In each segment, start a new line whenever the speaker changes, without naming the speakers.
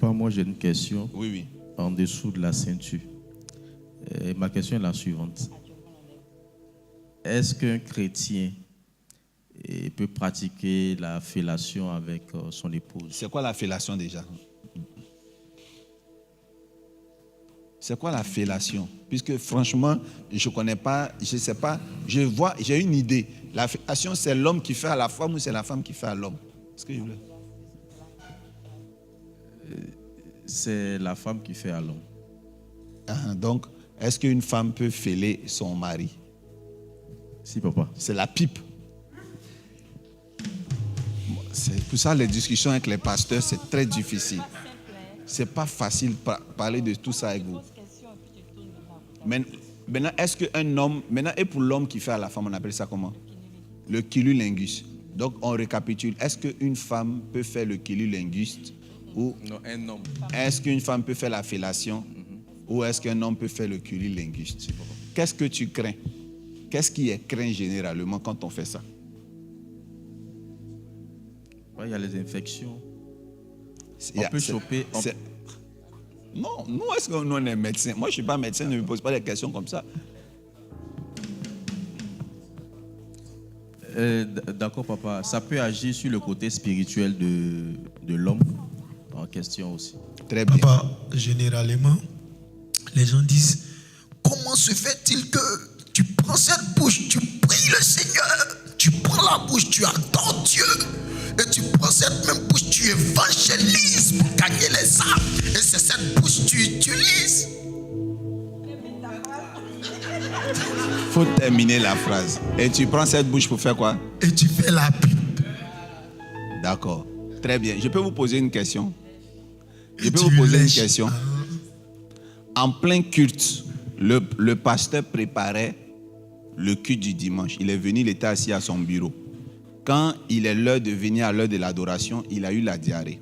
Papa, moi j'ai une question.
Oui.
En dessous de la ceinture. Et ma question est la suivante. Est-ce qu'un chrétien peut pratiquer la fellation avec son épouse?
C'est quoi la fellation déjà? C'est quoi la fellation? Puisque franchement, je ne connais pas, je ne sais pas, j'ai une idée. La fellation, c'est l'homme qui fait à la femme ou c'est la femme qui fait à l'homme? Est-ce que je voulais?
C'est la femme qui fait à l'homme.
Donc, est-ce qu'une femme peut fêler son mari?
Si, papa.
C'est la pipe. C'est pour ça les discussions avec les pasteurs, c'est très difficile. C'est pas facile de parler de tout ça avec vous. Maintenant, est-ce qu'un homme, et pour l'homme qui fait à la femme, on appelle ça comment? Le cunnilingus. Donc, on récapitule. Est-ce qu'une femme peut faire le cunnilingus ou
non, un homme.
Est-ce qu'une femme peut faire la fellation ou est-ce qu'un homme peut faire le cunnilingus? Qu'est-ce que tu crains? Qu'est-ce qui est craint généralement quand on fait ça?
Il y a les infections. On peut choper.
Non, nous, est-ce que nous, on est médecin? Moi, je ne suis pas médecin, ne me pose pas des questions comme ça.
D'accord, papa. Ça peut agir sur le côté spirituel de l'homme en question aussi.
Très bien.
Papa, généralement, les gens disent, comment se fait-il que tu prends cette bouche, tu pries le Seigneur, tu prends la bouche, tu adores Dieu, et tu prends cette même bouche, tu évangélises pour gagner les âmes, et c'est cette bouche que tu utilises.
Il faut terminer la phrase. Et tu prends cette bouche pour faire quoi?
Et tu fais la pipe.
D'accord. Très bien. Je peux vous poser une question? En plein culte, le pasteur préparait le culte du dimanche. Il est venu, il était assis à son bureau. Quand il est l'heure de venir à l'heure de l'adoration, il a eu la diarrhée.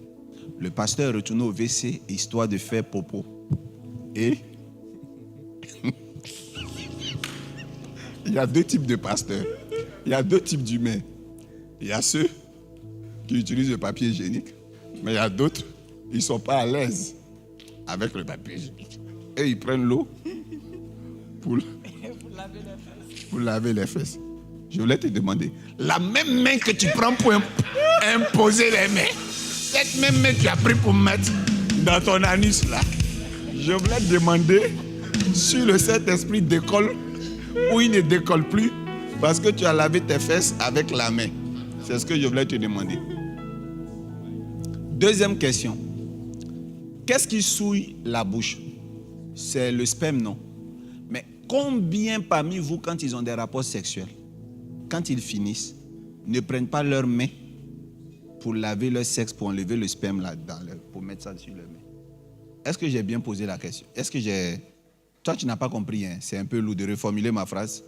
Le pasteur est retourné au WC histoire de faire popo. Et il y a deux types de pasteurs. Il y a deux types d'humains. Il y a ceux qui utilisent le papier hygiénique, mais il y a d'autres, ils ne sont pas à l'aise avec le papier hygiénique. Et ils prennent l'eau pour laver les fesses. Je voulais te demander, la même main que tu prends pour imposer les mains, cette même main que tu as pris pour mettre dans ton anus là, je voulais te demander si le Saint-Esprit décolle ou il ne décolle plus parce que tu as lavé tes fesses avec la main. C'est ce que je voulais te demander. Deuxième question. Qu'est-ce qui souille la bouche? C'est le sperme, non? Mais combien parmi vous, quand ils ont des rapports sexuels, quand ils finissent, ne prennent pas leurs mains pour laver leur sexe, pour enlever le sperme là, pour mettre ça sur leurs mains? Est-ce que j'ai bien posé la question? Est-ce que j'ai... Toi, tu n'as pas compris, hein? C'est un peu lourd de reformuler ma phrase.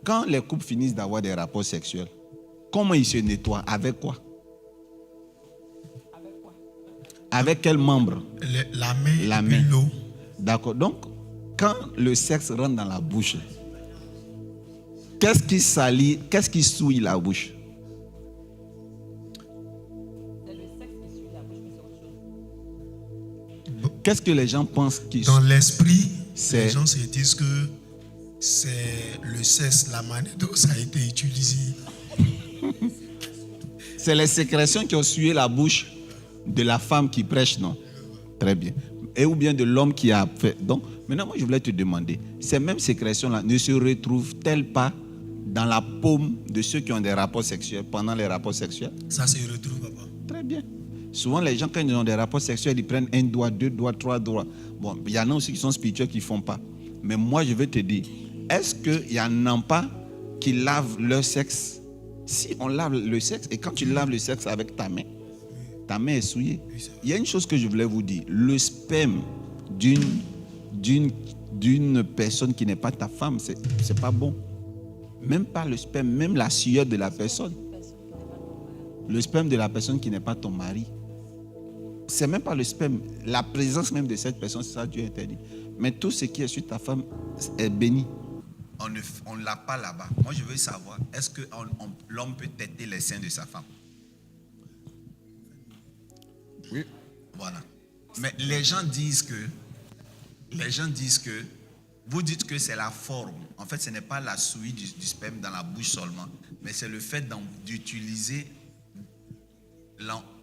Quand les couples finissent d'avoir des rapports sexuels, comment ils se nettoient? Avec quoi? Avec quel membre?
La main. L'eau.
D'accord. Donc, quand le sexe rentre dans la bouche, qu'est-ce qui salit, qu'est-ce qui souille la bouche?
C'est le sexe qui souille la bouche, mais c'est autre chose.
Qu'est-ce que les gens pensent qui
Dans l'esprit,
c'est...
les gens se disent que c'est le sexe, la manière dont ça a été utilisé.
C'est les sécrétions qui ont souillé la bouche de la femme qui prêche, non? Très bien. Et ou bien de l'homme qui a fait. Donc, maintenant, moi, je voulais te demander, ces mêmes sécrétions-là ne se retrouvent-elles pas dans la paume de ceux qui ont des rapports sexuels pendant les rapports sexuels?
Ça se retrouve, papa.
Très bien. Souvent, les gens, quand ils ont des rapports sexuels, ils prennent un doigt, deux doigts, trois doigts. Bon, il y en a aussi qui sont spirituels qui ne font pas. Mais moi, je vais te dire, est-ce qu'il y en a pas qui lavent leur sexe? Si on lave le sexe, et quand tu laves le sexe avec ta main est souillée. Il y a une chose que je voulais vous dire. Le sperme d'une personne qui n'est pas ta femme, c'est pas bon. Même pas le sperme, même la sueur de la personne. Le sperme de la personne qui n'est pas ton mari. C'est même pas le sperme. La présence même de cette personne, c'est ça Dieu interdit. Mais tout ce qui est sur ta femme est béni. On ne l'a pas là-bas. Moi, je veux savoir, est-ce que l'homme peut têter les seins de sa femme? Oui. Voilà. Mais les gens disent que, vous dites que c'est la forme. En fait, ce n'est pas la souille du sperme dans la bouche seulement, mais c'est le fait d'utiliser,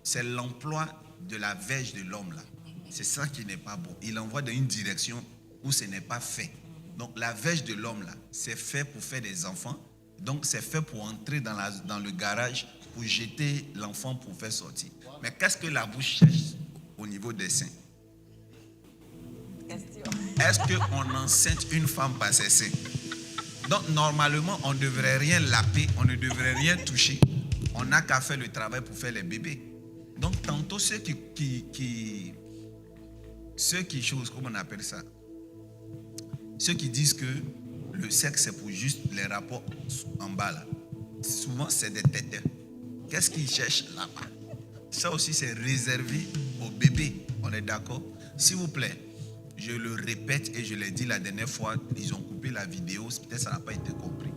c'est l'emploi de la verge de l'homme là. C'est ça qui n'est pas bon. Il envoie dans une direction où ce n'est pas fait. Donc la verge de l'homme là, c'est fait pour faire des enfants. Donc c'est fait pour entrer dans le garage, pour jeter l'enfant pour faire sortir. Mais qu'est-ce que la bouche cherche au niveau des seins?
Question.
Est-ce qu'on enceinte une femme par ses seins? Donc normalement, on ne devrait rien laper, on ne devrait rien toucher. On n'a qu'à faire le travail pour faire les bébés. Donc tantôt ceux qui chose, comment on appelle ça? Ceux qui disent que le sexe c'est pour juste les rapports en bas là. Souvent c'est des têteux. Qu'est-ce qu'ils cherchent là-bas? Ça aussi c'est réservé aux bébés. On est d'accord? S'il vous plaît, je le répète et je l'ai dit la dernière fois, ils ont coupé la vidéo, peut-être ça n'a pas été compris.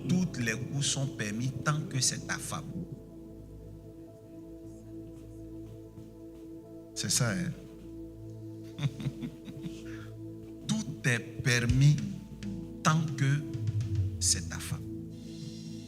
Toutes les coups sont permis tant que c'est ta femme. C'est ça, hein? Tout est permis